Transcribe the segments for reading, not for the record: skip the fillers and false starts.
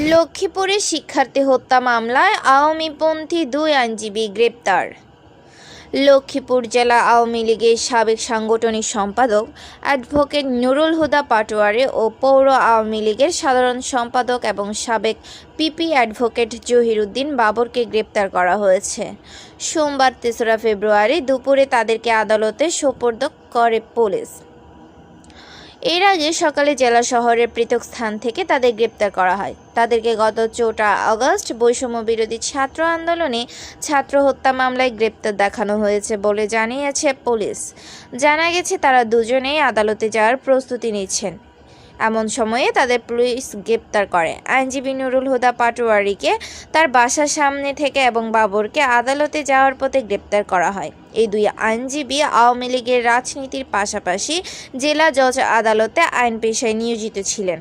লক্ষ্মীপুরে শিক্ষার্থী হত্যা মামলায় আওয়ামীপন্থী 2 আইনজীবী গ্রেপ্তার। লক্ষ্মীপুর জেলা আওয়ামী লীগের সাবেক সাংগঠনিক সম্পাদক অ্যাডভোকেট নুরুল হুদা পাটোয়ারি ও পৌর আওয়ামী লীগের সাধারণ সম্পাদক এবং সাবেক পিপি অ্যাডভোকেট জহিরুদ্দিন বাবরকে গ্রেপ্তার করা হয়েছে। সোমবার 3রা ফেব্রুয়ারি দুপুরে তাদেরকে আদালতে সোপর্দ করে পুলিশ। এর আগে সকালে জেলা শহরের পৃথক স্থান থেকে তাদের গ্রেপ্তার করা হয়। তাদেরকে গত 4 আগস্ট বৈষম্য বিরোধী ছাত্র আন্দোলনে ছাত্র হত্যা মামলায় গ্রেপ্তার দেখানো হয়েছে বলে জানিয়েছে পুলিশ। জানা গেছে তারা দুজনেই আদালতে যাওয়ার প্রস্তুতি নিচ্ছেন। এমন সময়ে তাদের পুলিশ গ্রেপ্তার করে। আইনজীবী নুরুল হুদা পাটোয়ারিকে তার বাসার সামনে থেকে এবং বাবরকে আদালতে যাওয়ার পথে গ্রেপ্তার করা হয়। এই 2 আইনজীবী আওয়ামী লীগের রাজনীতির পাশাপাশি জেলা জজ আদালতে আইন পেশায় নিয়োজিত ছিলেন।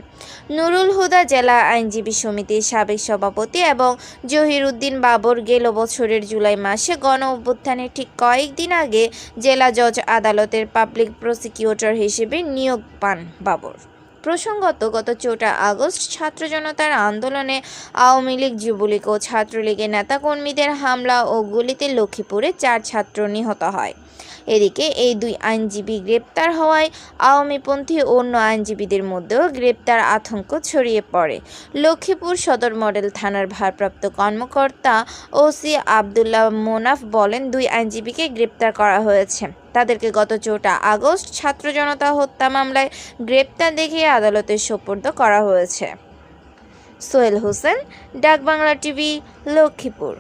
নুরুল হুদা জেলা আইনজীবী সমিতির সাবেক সভাপতি এবং জহিরুদ্দিন বাবর গেল বছরের জুলাই মাসে গণ অভ্যুত্থানের ঠিক কয়েকদিন আগে জেলা জজ আদালতের পাবলিক প্রসিকিউটর হিসেবে নিয়োগ পান বাবর। প্রসঙ্গত, গত 4 আগস্ট ছাত্র জনতার আন্দোলনে আওয়ামী লীগ, যুবলীগ ও ছাত্রলীগের নেতাকর্মীদের হামলা ও গুলিতে লক্ষ্মীপুরে 4 ছাত্র নিহত হয়। এদিকে এই 2 আইনজীবী গ্রেপ্তার হওয়ায় আওয়ামীপন্থী অন্য আইনজীবীদের মধ্যেও গ্রেপ্তার আতঙ্ক ছড়িয়ে পড়ে। লক্ষ্মীপুর সদর মডেল থানার ভারপ্রাপ্ত কর্মকর্তা ওসি আবদুল্লাহ মোনাফ বলেন, 2 আইনজীবীকে গ্রেপ্তার করা হয়েছে। তাদেরকে গত 4 আগস্ট ছাত্র জনতা হত্যা মামলায় গ্রেপ্তার দেখিয়ে আদালতে সোপর্দ করা হয়েছে। সোহেল হোসেন, ডাক বাংলা টিভি, লক্ষ্মীপুর।